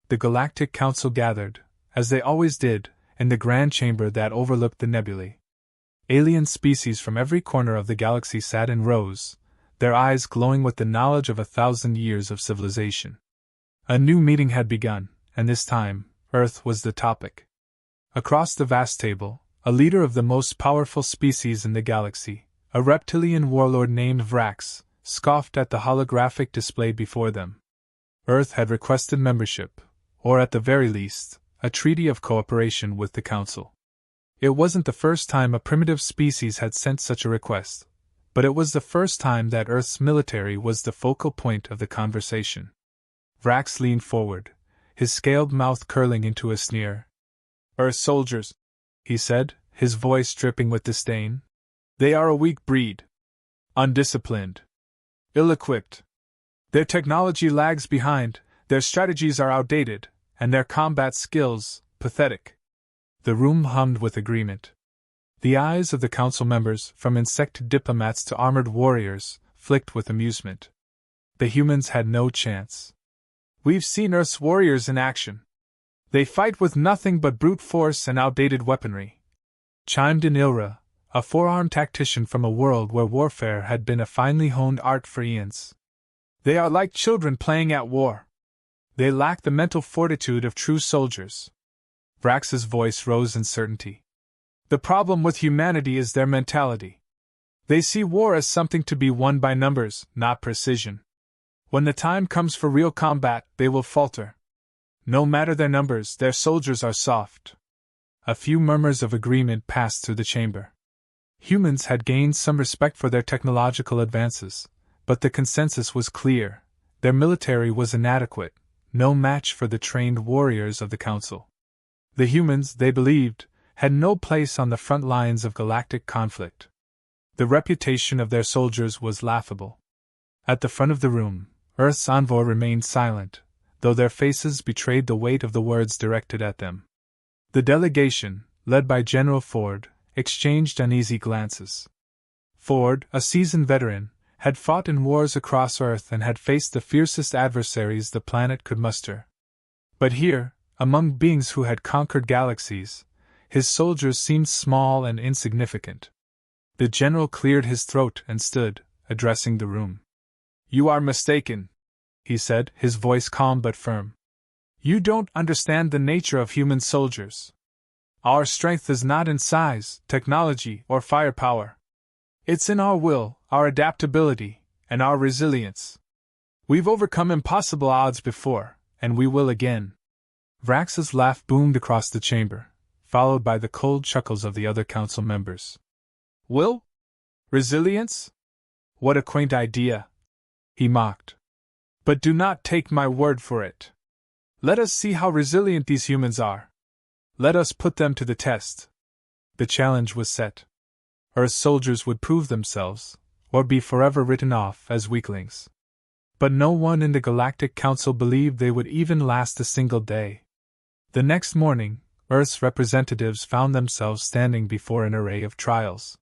the Galactic Council gathered, as they always did, in the grand chamber that overlooked the nebulae. Alien species from every corner of the galaxy sat in rows, their eyes glowing with the knowledge of 1,000 years of civilization. A new meeting had begun, and this time, Earth was the topic. Across the vast table, a leader of the most powerful species in the galaxy, a reptilian warlord named Vrax, scoffed at the holographic display before them. Earth had requested membership, or at the very least, a treaty of cooperation with the Council. It wasn't the first time a primitive species had sent such a request, but it was the first time that Earth's military was the focal point of the conversation. Vrax leaned forward, his scaled mouth curling into a sneer. "Earth soldiers," he said, his voice dripping with disdain. "They are a weak breed. Undisciplined. Ill-equipped. Their technology lags behind, their strategies are outdated, and their combat skills, pathetic." The room hummed with agreement. The eyes of the council members, from insect diplomats to armored warriors, flicked with amusement. The humans had no chance. "We've seen Earth's warriors in action. They fight with nothing but brute force and outdated weaponry," chimed in Ilra, a four-armed tactician from a world where warfare had been a finely honed art for eons. "They are like children playing at war. They lack the mental fortitude of true soldiers." Vrax's voice rose in certainty. "The problem with humanity is their mentality. They see war as something to be won by numbers, not precision. When the time comes for real combat, they will falter. No matter their numbers, their soldiers are soft." A few murmurs of agreement passed through the chamber. Humans had gained some respect for their technological advances, but the consensus was clear: their military was inadequate, no match for the trained warriors of the Council. The humans, they believed, had no place on the front lines of galactic conflict. The reputation of their soldiers was laughable. At the front of the room, Earth's envoy remained silent, though their faces betrayed the weight of the words directed at them. The delegation, led by General Ford, exchanged uneasy glances. Ford, a seasoned veteran, had fought in wars across Earth and had faced the fiercest adversaries the planet could muster. But here, among beings who had conquered galaxies, his soldiers seemed small and insignificant. The general cleared his throat and stood, addressing the room. "You are mistaken," he said, his voice calm but firm. "You don't understand the nature of human soldiers. Our strength is not in size, technology, or firepower. It's in our will, our adaptability, and our resilience. We've overcome impossible odds before, and we will again." Vrax's laugh boomed across the chamber, followed by the cold chuckles of the other council members. "Will? Resilience? What a quaint idea," he mocked. "But do not take my word for it. Let us see how resilient these humans are. Let us put them to the test." The challenge was set. Earth's soldiers would prove themselves, or be forever written off as weaklings. But no one in the Galactic Council believed they would even last a single day. The next morning, Earth's representatives found themselves standing before an array of trials.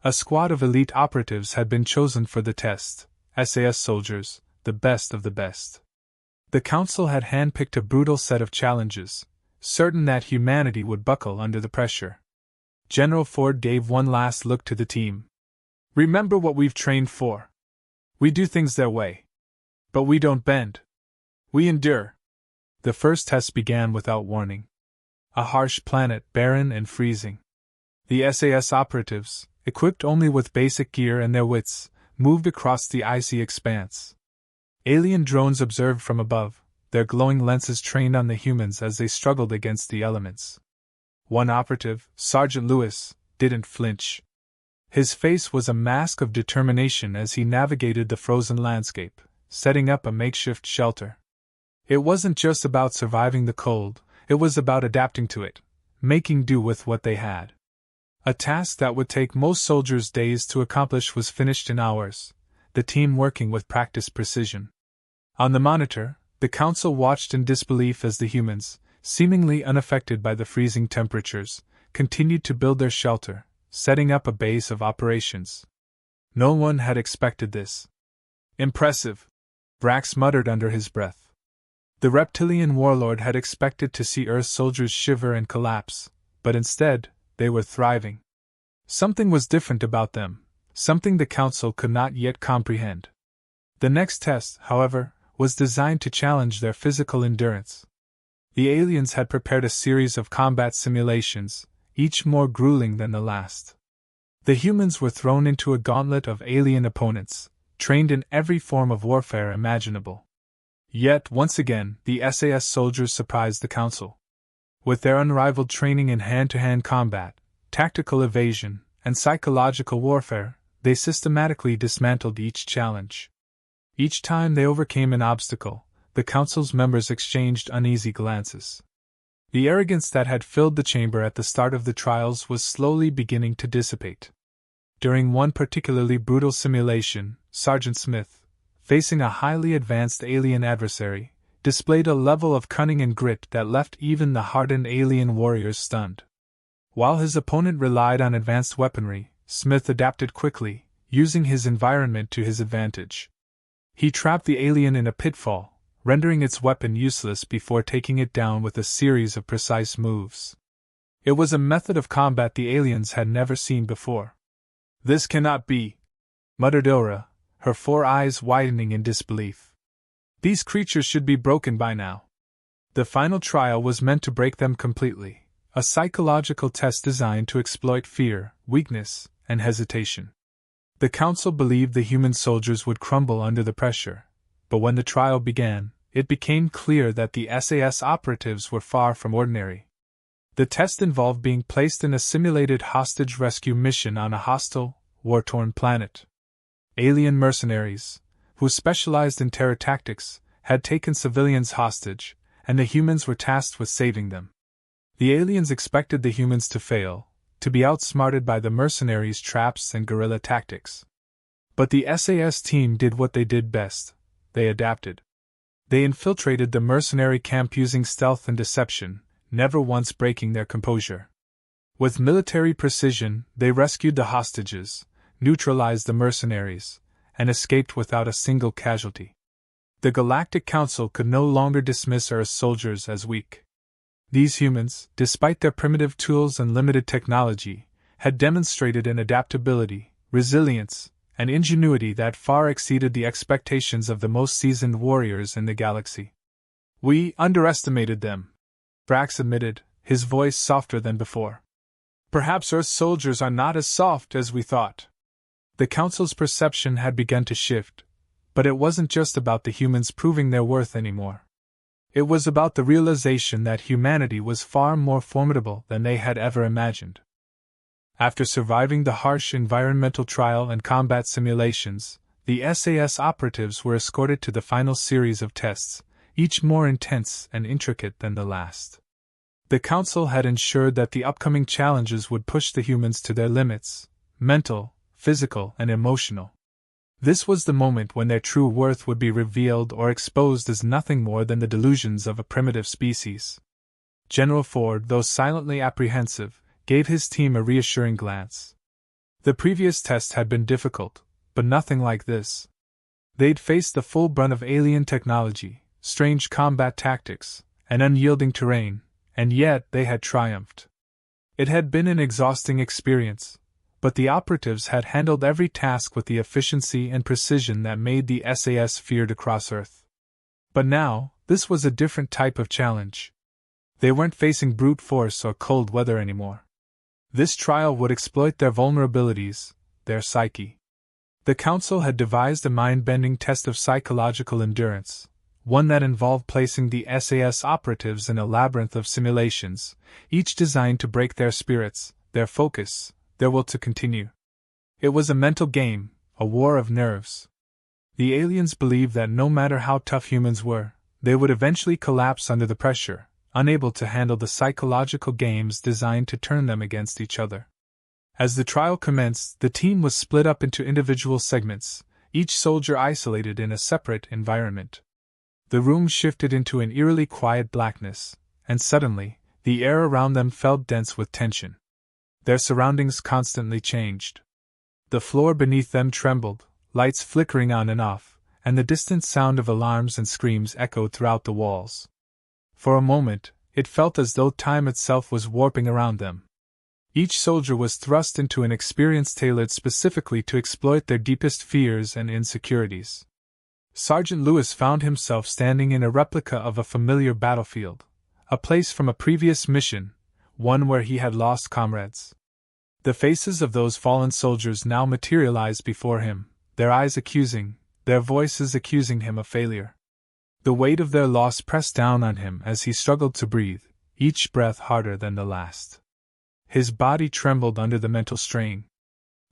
A squad of elite operatives had been chosen for the test, SAS soldiers, the best of the best. The Council had handpicked a brutal set of challenges, certain that humanity would buckle under the pressure. General Ford gave one last look to the team. "Remember what we've trained for. We do things their way. But we don't bend. We endure." The first test began without warning. A harsh planet, barren and freezing. The SAS Operatives, equipped only with basic gear and their wits, moved across the icy expanse. Alien drones observed from above, their glowing lenses trained on the humans as they struggled against the elements. One operative, Sergeant Lewis, didn't flinch. His face was a mask of determination as he navigated the frozen landscape, setting up a makeshift shelter. It wasn't just about surviving the cold, it was about adapting to it, making do with what they had. A task that would take most soldiers days to accomplish was finished in hours, the team working with practiced precision. On the monitor, the Council watched in disbelief as the humans, seemingly unaffected by the freezing temperatures, continued to build their shelter, setting up a base of operations. No one had expected this. "Impressive," Vrax muttered under his breath. The reptilian warlord had expected to see Earth soldiers shiver and collapse, but instead, they were thriving. Something was different about them, something the Council could not yet comprehend. The next test, however, was designed to challenge their physical endurance. The aliens had prepared a series of combat simulations, each more grueling than the last. The humans were thrown into a gauntlet of alien opponents, trained in every form of warfare imaginable. Yet, once again, the SAS soldiers surprised the Council. With their unrivaled training in hand-to-hand combat, tactical evasion, and psychological warfare, they systematically dismantled each challenge. Each time they overcame an obstacle, the Council's members exchanged uneasy glances. The arrogance that had filled the chamber at the start of the trials was slowly beginning to dissipate. During one particularly brutal simulation, Sergeant Smith, facing a highly advanced alien adversary, displayed a level of cunning and grit that left even the hardened alien warriors stunned. While his opponent relied on advanced weaponry, Smith adapted quickly, using his environment to his advantage. He trapped the alien in a pitfall, rendering its weapon useless before taking it down with a series of precise moves. It was a method of combat the aliens had never seen before. "This cannot be," muttered Ilra, her 4 eyes widening in disbelief. "These creatures should be broken by now." The final trial was meant to break them completely, a psychological test designed to exploit fear, weakness, and hesitation. The Council believed the human soldiers would crumble under the pressure, but when the trial began, it became clear that the SAS operatives were far from ordinary. The test involved being placed in a simulated hostage rescue mission on a hostile, war-torn planet. Alien mercenaries, who specialized in terror tactics, had taken civilians hostage, and the humans were tasked with saving them. The aliens expected the humans to fail, to be outsmarted by the mercenaries' traps and guerrilla tactics. But the SAS team did what they did best: they adapted. They infiltrated the mercenary camp using stealth and deception, never once breaking their composure. With military precision, they rescued the hostages, neutralized the mercenaries, and escaped without a single casualty. The Galactic Council could no longer dismiss Earth's soldiers as weak. These humans, despite their primitive tools and limited technology, had demonstrated an adaptability, resilience, and ingenuity that far exceeded the expectations of the most seasoned warriors in the galaxy. "We underestimated them," Brax admitted, his voice softer than before. "Perhaps Earth's soldiers are not as soft as we thought." The Council's perception had begun to shift, but it wasn't just about the humans proving their worth anymore. It was about the realization that humanity was far more formidable than they had ever imagined. After surviving the harsh environmental trial and combat simulations, the SAS operatives were escorted to the final series of tests, each more intense and intricate than the last. The Council had ensured that the upcoming challenges would push the humans to their limits, mental, physical, and emotional. This was the moment when their true worth would be revealed or exposed as nothing more than the delusions of a primitive species. General Ford, though silently apprehensive, gave his team a reassuring glance. The previous test had been difficult, but nothing like this. They'd faced the full brunt of alien technology, strange combat tactics, and unyielding terrain, and yet they had triumphed. It had been an exhausting experience, but the operatives had handled every task with the efficiency and precision that made the SAS feared across Earth. But now, this was a different type of challenge. They weren't facing brute force or cold weather anymore. This trial would exploit their vulnerabilities, their psyche. The Council had devised a mind-bending test of psychological endurance, one that involved placing the SAS operatives in a labyrinth of simulations, each designed to break their spirits, their focus, their will to continue. It was a mental game, a war of nerves. The aliens believed that no matter how tough humans were, they would eventually collapse under the pressure, unable to handle the psychological games designed to turn them against each other. As the trial commenced, the team was split up into individual segments, each soldier isolated in a separate environment. The room shifted into an eerily quiet blackness, and suddenly, the air around them felt dense with tension. Their surroundings constantly changed. The floor beneath them trembled, lights flickering on and off, and the distant sound of alarms and screams echoed throughout the walls. For a moment, it felt as though time itself was warping around them. Each soldier was thrust into an experience tailored specifically to exploit their deepest fears and insecurities. Sergeant Lewis found himself standing in a replica of a familiar battlefield, a place from a previous mission, one where he had lost comrades. The faces of those fallen soldiers now materialized before him, their eyes accusing, their voices accusing him of failure. The weight of their loss pressed down on him as he struggled to breathe, each breath harder than the last. His body trembled under the mental strain.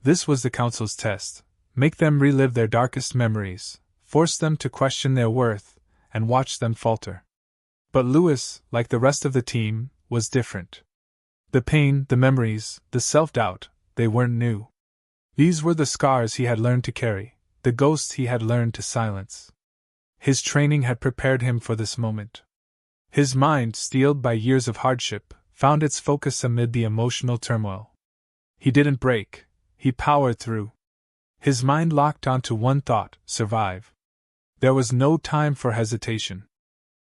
This was the Council's test: make them relive their darkest memories, force them to question their worth, and watch them falter. But Lewis, like the rest of the team, was different. The pain, the memories, the self-doubt, they weren't new. These were the scars he had learned to carry, the ghosts he had learned to silence. His training had prepared him for this moment. His mind, steeled by years of hardship, found its focus amid the emotional turmoil. He didn't break, he powered through. His mind locked onto one thought: survive. There was no time for hesitation.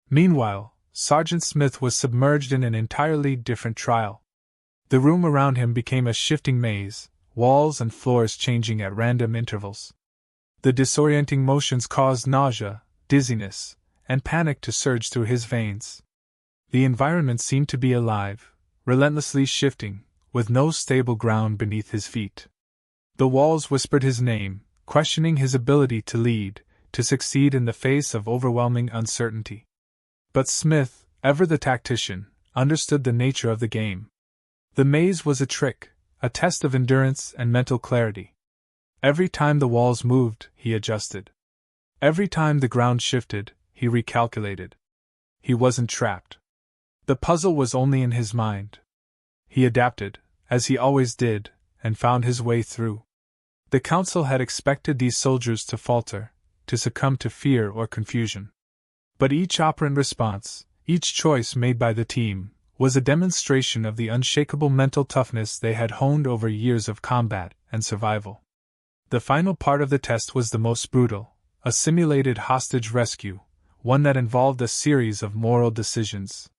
Meanwhile, Sergeant Smith was submerged in an entirely different trial. The room around him became a shifting maze, walls and floors changing at random intervals. The disorienting motions caused nausea, dizziness, and panic to surge through his veins. The environment seemed to be alive, relentlessly shifting, with no stable ground beneath his feet. The walls whispered his name, questioning his ability to lead, to succeed in the face of overwhelming uncertainty. But Smith, ever the tactician, understood the nature of the game. The maze was a trick, a test of endurance and mental clarity. Every time the walls moved, he adjusted. Every time the ground shifted, he recalculated. He wasn't trapped. The puzzle was only in his mind. He adapted, as he always did, and found his way through. The Council had expected these soldiers to falter, to succumb to fear or confusion. But each operant response, each choice made by the team, was a demonstration of the unshakable mental toughness they had honed over years of combat and survival. The final part of the test was the most brutal, a simulated hostage rescue, one that involved a series of moral decisions.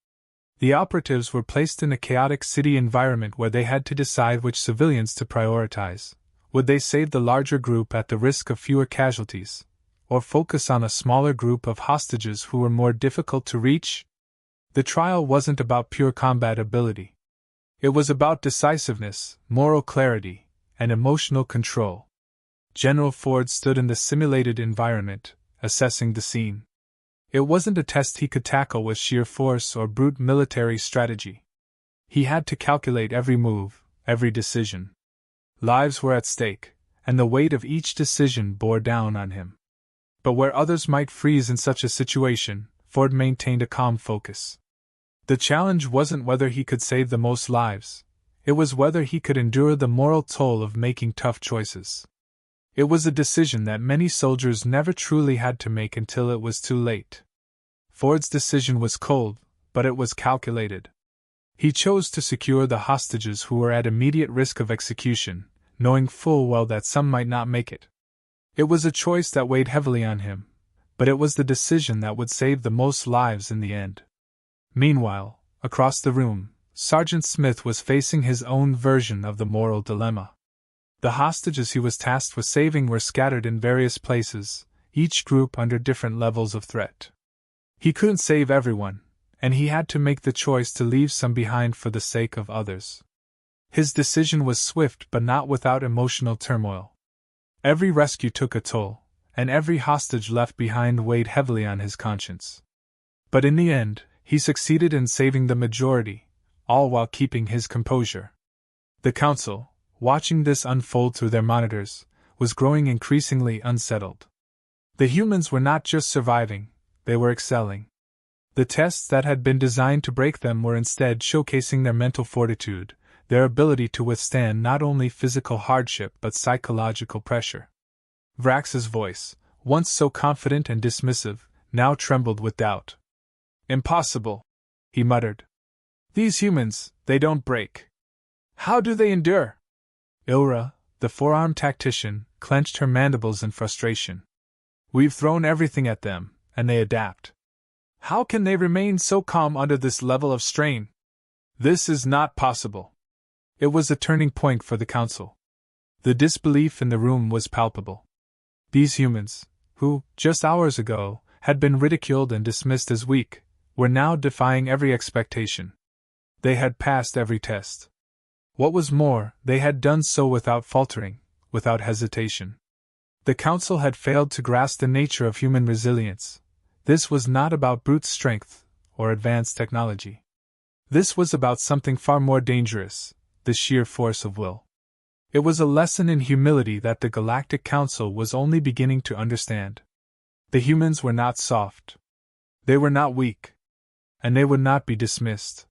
The operatives were placed in a chaotic city environment where they had to decide which civilians to prioritize. Would they save the larger group at the risk of fewer casualties, or focus on a smaller group of hostages who were more difficult to reach? The trial wasn't about pure combat ability. It was about decisiveness, moral clarity, and emotional control. General Ford stood in the simulated environment, assessing the scene. It wasn't a test he could tackle with sheer force or brute military strategy. He had to calculate every move, every decision. Lives were at stake, and the weight of each decision bore down on him. But where others might freeze in such a situation, Ford maintained a calm focus. The challenge wasn't whether he could save the most lives, it was whether he could endure the moral toll of making tough choices. It was a decision that many soldiers never truly had to make until it was too late. Ford's decision was cold, but it was calculated. He chose to secure the hostages who were at immediate risk of execution, knowing full well that some might not make it. It was a choice that weighed heavily on him, but it was the decision that would save the most lives in the end. Meanwhile, across the room, Sergeant Smith was facing his own version of the moral dilemma. The hostages he was tasked with saving were scattered in various places, each group under different levels of threat. He couldn't save everyone, and he had to make the choice to leave some behind for the sake of others. His decision was swift but not without emotional turmoil. Every rescue took a toll, and every hostage left behind weighed heavily on his conscience. But in the end, he succeeded in saving the majority, all while keeping his composure. The Council, watching this unfold through their monitors, was growing increasingly unsettled. The humans were not just surviving, they were excelling. The tests that had been designed to break them were instead showcasing their mental fortitude, their ability to withstand not only physical hardship but psychological pressure. Vrax's voice, once so confident and dismissive, now trembled with doubt. "Impossible," he muttered. "These humans, they don't break. How do they endure?" Ilra, the four-armed tactician, clenched her mandibles in frustration. We've thrown everything at them, and they adapt. How can they remain so calm under this level of strain? This is not possible. It was a turning point for the Council. The disbelief in the room was palpable. These humans, who, just hours ago, had been ridiculed and dismissed as weak, were now defying every expectation. They had passed every test. What was more, they had done so without faltering, without hesitation. The Council had failed to grasp the nature of human resilience. This was not about brute strength or advanced technology. This was about something far more dangerous, the sheer force of will. It was a lesson in humility that the Galactic Council was only beginning to understand. The humans were not soft. They were not weak. And they would not be dismissed.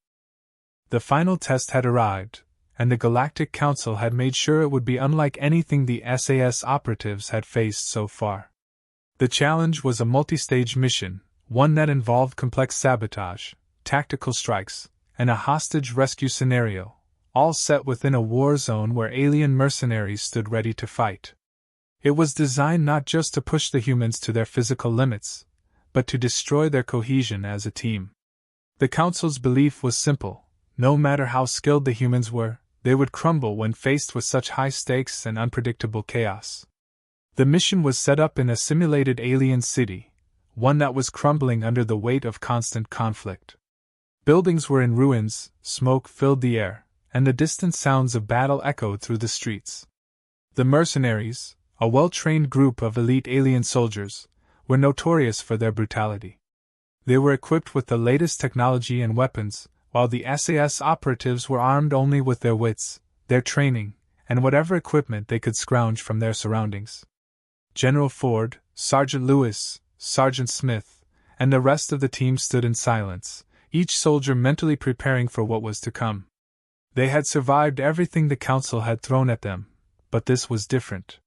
The final test had arrived, and the Galactic Council had made sure it would be unlike anything the SAS Operatives had faced so far. The challenge was a multi-stage mission, one that involved complex sabotage, tactical strikes, and a hostage rescue scenario, all set within a war zone where alien mercenaries stood ready to fight. It was designed not just to push the humans to their physical limits, but to destroy their cohesion as a team. The Council's belief was simple: no matter how skilled the humans were, they would crumble when faced with such high stakes and unpredictable chaos. The mission was set up in a simulated alien city, one that was crumbling under the weight of constant conflict. Buildings were in ruins, smoke filled the air, and the distant sounds of battle echoed through the streets. The mercenaries, a well-trained group of elite alien soldiers, were notorious for their brutality. They were equipped with the latest technology and weapons, while the SAS Operatives were armed only with their wits, their training, and whatever equipment they could scrounge from their surroundings. General Ford, Sergeant Lewis, Sergeant Smith, and the rest of the team stood in silence, each soldier mentally preparing for what was to come. They had survived everything the Council had thrown at them, but this was different.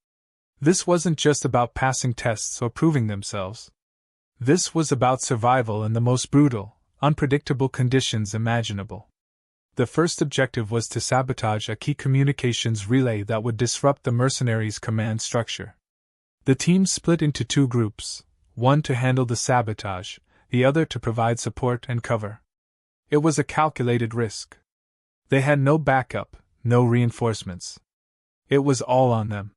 This wasn't just about passing tests or proving themselves. This was about survival in the most brutal, unpredictable conditions imaginable. The first objective was to sabotage a key communications relay that would disrupt the mercenaries' command structure. The team split into two groups, one to handle the sabotage, the other to provide support and cover. It was a calculated risk. They had no backup, no reinforcements. It was all on them.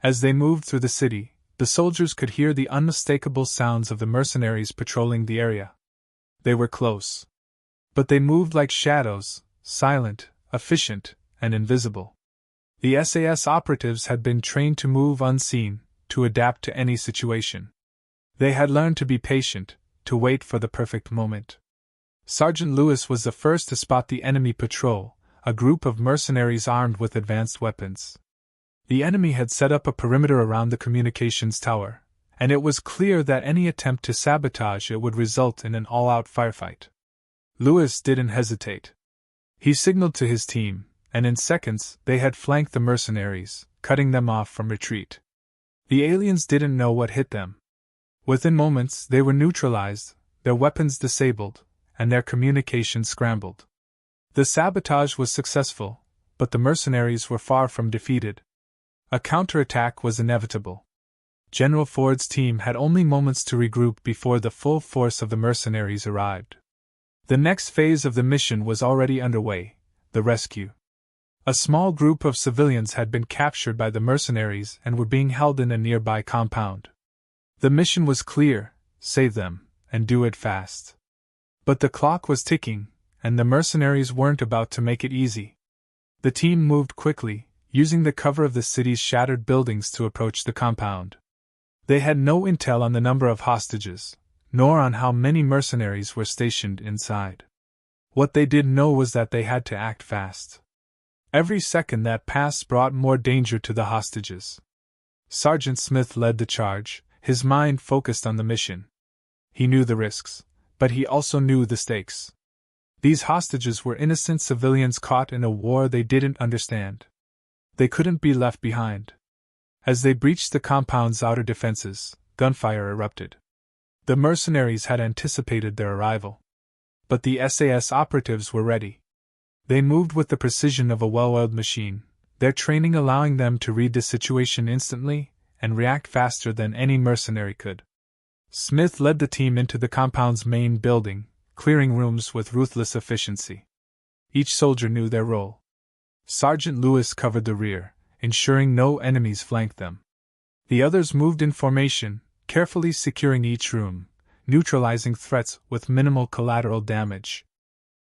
As they moved through the city, the soldiers could hear the unmistakable sounds of the mercenaries patrolling the area. They were close. But they moved like shadows, silent, efficient, and invisible. The SAS Operatives had been trained to move unseen, to adapt to any situation. They had learned to be patient, to wait for the perfect moment. Sergeant Lewis was the first to spot the enemy patrol, a group of mercenaries armed with advanced weapons. The enemy had set up a perimeter around the communications tower, and it was clear that any attempt to sabotage it would result in an all-out firefight. Lewis didn't hesitate. He signaled to his team, and in seconds they had flanked the mercenaries, cutting them off from retreat. The aliens didn't know what hit them. Within moments they were neutralized, their weapons disabled, and their communications scrambled. The sabotage was successful, but the mercenaries were far from defeated. A counterattack was inevitable. General Ford's team had only moments to regroup before the full force of the mercenaries arrived. The next phase of the mission was already underway, the rescue. A small group of civilians had been captured by the mercenaries and were being held in a nearby compound. The mission was clear: save them, and do it fast. But the clock was ticking, and the mercenaries weren't about to make it easy. The team moved quickly, using the cover of the city's shattered buildings to approach the compound. They had no intel on the number of hostages, nor on how many mercenaries were stationed inside. What they did know was that they had to act fast. Every second that passed brought more danger to the hostages. Sergeant Smith led the charge, his mind focused on the mission. He knew the risks, but he also knew the stakes. These hostages were innocent civilians caught in a war they didn't understand. They couldn't be left behind. As they breached the compound's outer defenses, gunfire erupted. The mercenaries had anticipated their arrival. But the SAS Operatives were ready. They moved with the precision of a well-oiled machine, their training allowing them to read the situation instantly and react faster than any mercenary could. Smith led the team into the compound's main building, clearing rooms with ruthless efficiency. Each soldier knew their role. Sergeant Lewis covered the rear, ensuring no enemies flanked them. The others moved in formation, carefully securing each room, neutralizing threats with minimal collateral damage.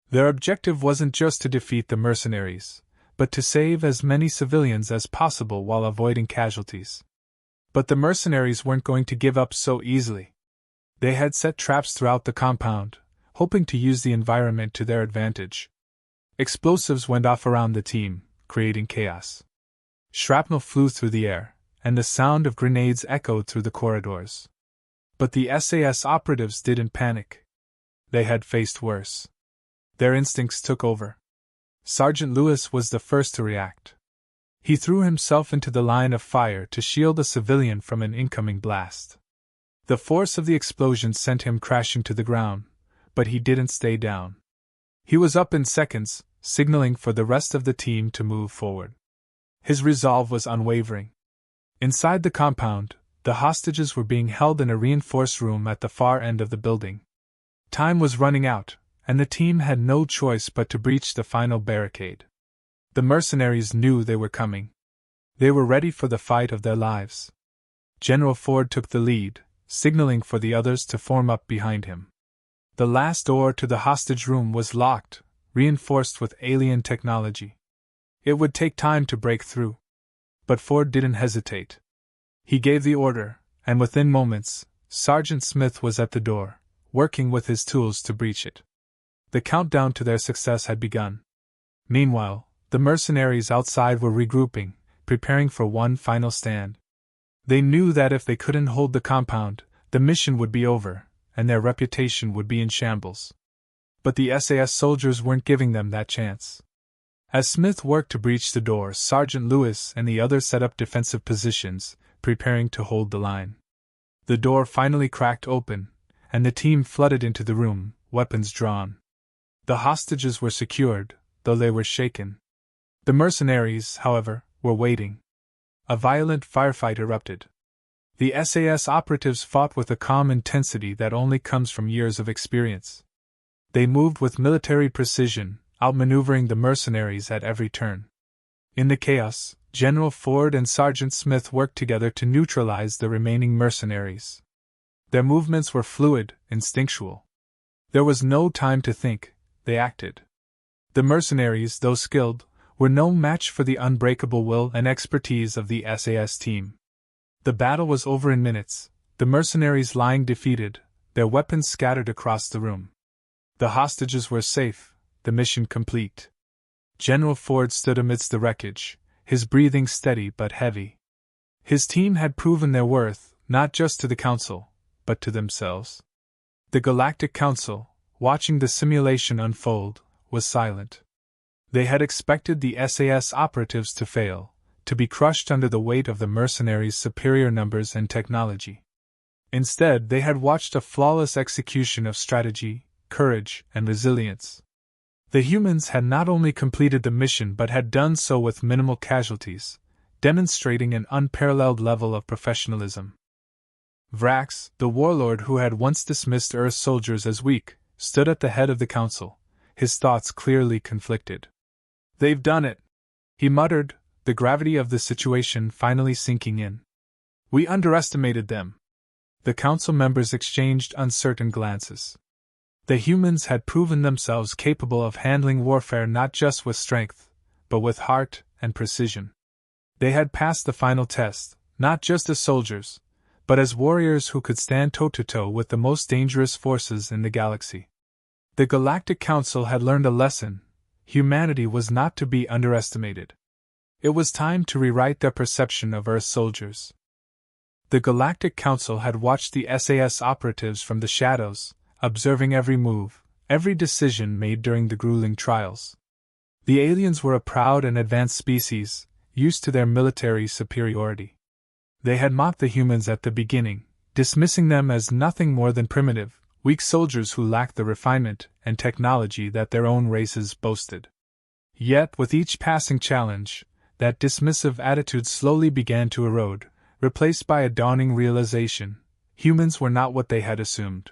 Their objective wasn't just to defeat the mercenaries, but to save as many civilians as possible while avoiding casualties. But the mercenaries weren't going to give up so easily. They had set traps throughout the compound, hoping to use the environment to their advantage. Explosives went off around the team, creating chaos. Shrapnel flew through the air, and the sound of grenades echoed through the corridors. But the SAS operatives didn't panic. They had faced worse. Their instincts took over. Sergeant Lewis was the first to react. He threw himself into the line of fire to shield a civilian from an incoming blast. The force of the explosion sent him crashing to the ground, but he didn't stay down. He was up in seconds, signaling for the rest of the team to move forward. His resolve was unwavering. Inside the compound, the hostages were being held in a reinforced room at the far end of the building. Time was running out, and the team had no choice but to breach the final barricade. The mercenaries knew they were coming. They were ready for the fight of their lives. General Ford took the lead, signaling for the others to form up behind him. The last door to the hostage room was locked, reinforced with alien technology. It would take time to break through. But Ford didn't hesitate. He gave the order, and within moments, Sergeant Smith was at the door, working with his tools to breach it. The countdown to their success had begun. Meanwhile, the mercenaries outside were regrouping, preparing for one final stand. They knew that if they couldn't hold the compound, the mission would be over, and their reputation would be in shambles. But the SAS soldiers weren't giving them that chance. As Smith worked to breach the door, Sergeant Lewis and the others set up defensive positions, preparing to hold the line. The door finally cracked open, and the team flooded into the room, weapons drawn. The hostages were secured, though they were shaken. The mercenaries, however, were waiting. A violent firefight erupted. The SAS operatives fought with a calm intensity that only comes from years of experience. They moved with military precision, outmaneuvering the mercenaries at every turn. In the chaos, General Ford and Sergeant Smith worked together to neutralize the remaining mercenaries. Their movements were fluid, instinctual. There was no time to think, they acted. The mercenaries, though skilled, were no match for the unbreakable will and expertise of the SAS team. The battle was over in minutes, the mercenaries lying defeated, their weapons scattered across the room. The hostages were safe, the mission complete. General Ford stood amidst the wreckage, his breathing steady but heavy. His team had proven their worth, not just to the Council, but to themselves. The Galactic Council, watching the simulation unfold, was silent. They had expected the SAS operatives to fail, to be crushed under the weight of the mercenaries' superior numbers and technology. Instead, they had watched a flawless execution of strategy, courage, and resilience. The humans had not only completed the mission but had done so with minimal casualties, demonstrating an unparalleled level of professionalism. Vrax, the warlord who had once dismissed Earth soldiers as weak, stood at the head of the council, his thoughts clearly conflicted. "They've done it," he muttered, the gravity of the situation finally sinking in. "We underestimated them." The council members exchanged uncertain glances. The humans had proven themselves capable of handling warfare not just with strength, but with heart and precision. They had passed the final test, not just as soldiers, but as warriors who could stand toe-to-toe with the most dangerous forces in the galaxy. The Galactic Council had learned a lesson: humanity was not to be underestimated. It was time to rewrite their perception of Earth soldiers. The Galactic Council had watched the SAS operatives from the shadows, observing every move, every decision made during the grueling trials. The aliens were a proud and advanced species, used to their military superiority. They had mocked the humans at the beginning, dismissing them as nothing more than primitive, weak soldiers who lacked the refinement and technology that their own races boasted. Yet, with each passing challenge, that dismissive attitude slowly began to erode, replaced by a dawning realization: humans were not what they had assumed.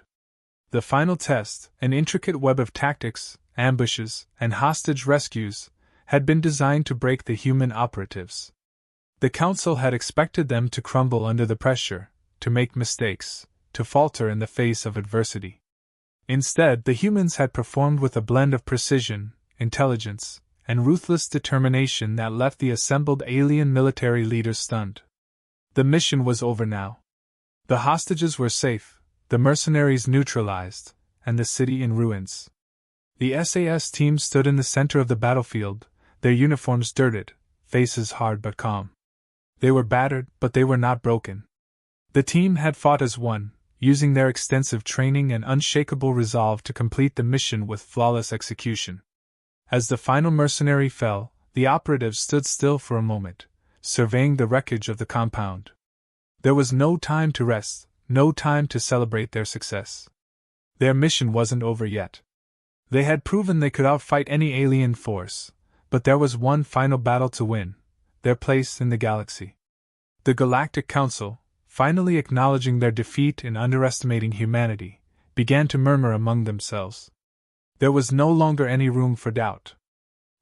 The final test, an intricate web of tactics, ambushes, and hostage rescues, had been designed to break the human operatives. The Council had expected them to crumble under the pressure, to make mistakes, to falter in the face of adversity. Instead, the humans had performed with a blend of precision, intelligence, and ruthless determination that left the assembled alien military leaders stunned. The mission was over now. The hostages were safe, the mercenaries neutralized, and the city in ruins. The SAS team stood in the center of the battlefield, their uniforms dirted, faces hard but calm. They were battered, but they were not broken. The team had fought as one, using their extensive training and unshakable resolve to complete the mission with flawless execution. As the final mercenary fell, the operatives stood still for a moment, surveying the wreckage of the compound. There was no time to rest, no time to celebrate their success. Their mission wasn't over yet. They had proven they could outfight any alien force, but there was one final battle to win: their place in the galaxy. The Galactic Council, finally acknowledging their defeat in underestimating humanity, began to murmur among themselves. There was no longer any room for doubt.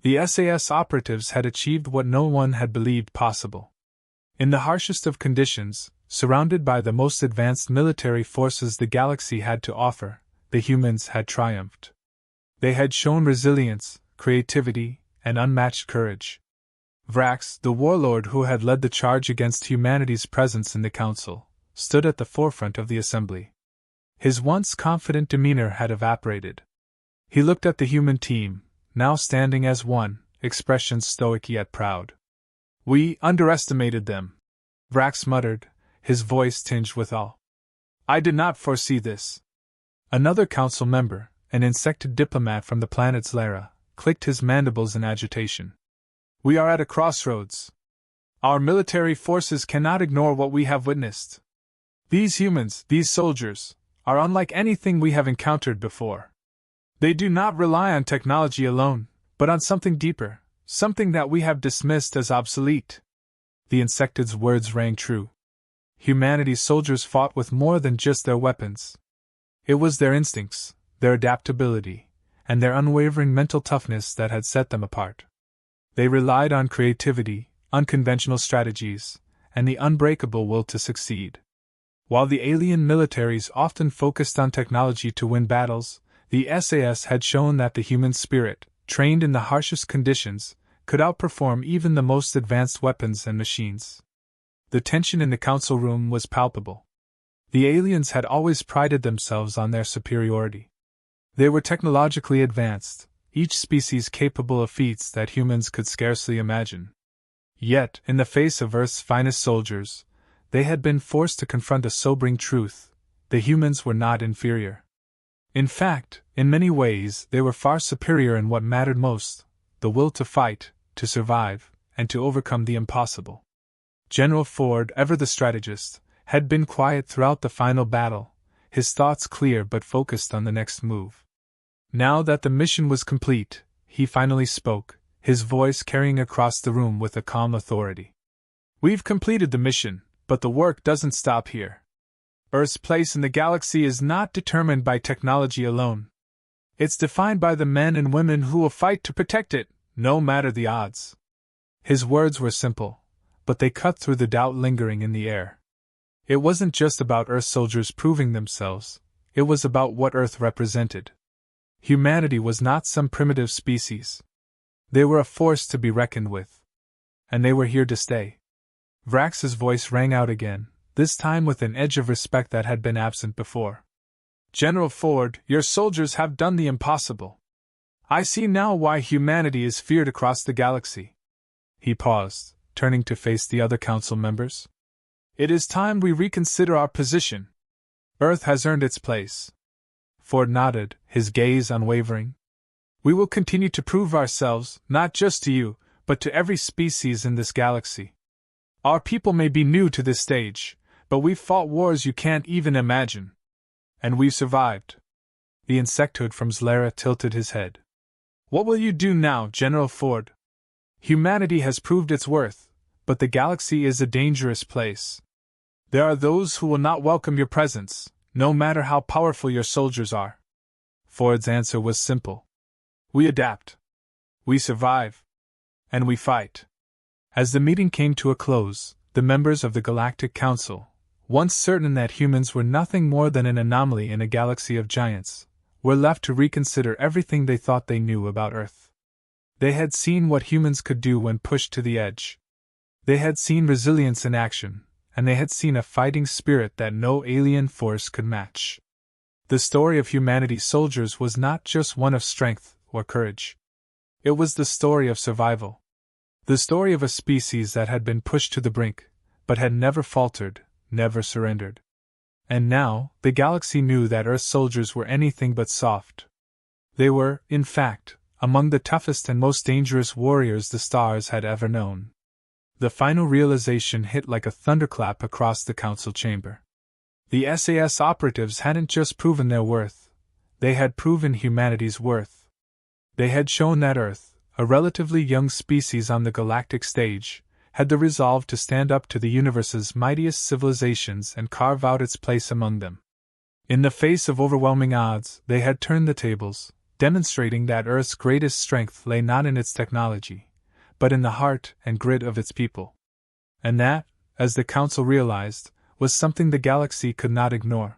The SAS operatives had achieved what no one had believed possible. In the harshest of conditions, surrounded by the most advanced military forces the galaxy had to offer, the humans had triumphed. They had shown resilience, creativity, and unmatched courage. Vrax, the warlord who had led the charge against humanity's presence in the Council, stood at the forefront of the assembly. His once confident demeanor had evaporated. He looked at the human team, now standing as one, expressions stoic yet proud. "We underestimated them," Vrax muttered, his voice tinged with awe. "I did not foresee this." Another council member, an insected diplomat from the planet Zlara, clicked his mandibles in agitation. "We are at a crossroads. Our military forces cannot ignore what we have witnessed. These humans, these soldiers, are unlike anything we have encountered before. They do not rely on technology alone, but on something deeper, something that we have dismissed as obsolete." The insectid's words rang true. Humanity's soldiers fought with more than just their weapons. It was their instincts, their adaptability, and their unwavering mental toughness that had set them apart. They relied on creativity, unconventional strategies, and the unbreakable will to succeed. While the alien militaries often focused on technology to win battles, the SAS had shown that the human spirit, trained in the harshest conditions, could outperform even the most advanced weapons and machines. The tension in the council room was palpable. The aliens had always prided themselves on their superiority. They were technologically advanced, each species capable of feats that humans could scarcely imagine. Yet, in the face of Earth's finest soldiers, they had been forced to confront a sobering truth: the humans were not inferior. In fact, in many ways they were far superior in what mattered most: the will to fight, to survive, and to overcome the impossible. General Ford, ever the strategist, had been quiet throughout the final battle, his thoughts clear but focused on the next move. Now that the mission was complete, he finally spoke, his voice carrying across the room with a calm authority. "We've completed the mission, but the work doesn't stop here. Earth's place in the galaxy is not determined by technology alone. It's defined by the men and women who will fight to protect it, no matter the odds." His words were simple, but they cut through the doubt lingering in the air. It wasn't just about Earth soldiers proving themselves, it was about what Earth represented. Humanity was not some primitive species. They were a force to be reckoned with. And they were here to stay. Vrax's voice rang out again, this time with an edge of respect that had been absent before. "General Ford, your soldiers have done the impossible. I see now why humanity is feared across the galaxy." He paused, turning to face the other council members. "It is time we reconsider our position. Earth has earned its place." Ford nodded, his gaze unwavering. "We will continue to prove ourselves, not just to you, but to every species in this galaxy. Our people may be new to this stage, but we've fought wars you can't even imagine. And we've survived." The insectoid from Zlara tilted his head. "What will you do now, General Ford? Humanity has proved its worth, but the galaxy is a dangerous place. There are those who will not welcome your presence, no matter how powerful your soldiers are. Ford's answer was simple. We adapt. We survive. And we fight. As the meeting came to a close, the members of the Galactic Council, once certain that humans were nothing more than an anomaly in a galaxy of giants, were left to reconsider everything they thought they knew about Earth. They had seen what humans could do when pushed to the edge. They had seen resilience in action, and they had seen a fighting spirit that no alien force could match. The story of humanity's soldiers was not just one of strength or courage. It was the story of survival. The story of a species that had been pushed to the brink, but had never faltered, never surrendered. And now, the galaxy knew that Earth's soldiers were anything but soft. They were, in fact, among the toughest and most dangerous warriors the stars had ever known. The final realization hit like a thunderclap across the council chamber. The SAS Operatives hadn't just proven their worth, they had proven humanity's worth. They had shown that Earth, a relatively young species on the galactic stage, had the resolve to stand up to the universe's mightiest civilizations and carve out its place among them. In the face of overwhelming odds, they had turned the tables, demonstrating that Earth's greatest strength lay not in its technology, but in the heart and grit of its people. And that, as the Council realized, was something the galaxy could not ignore.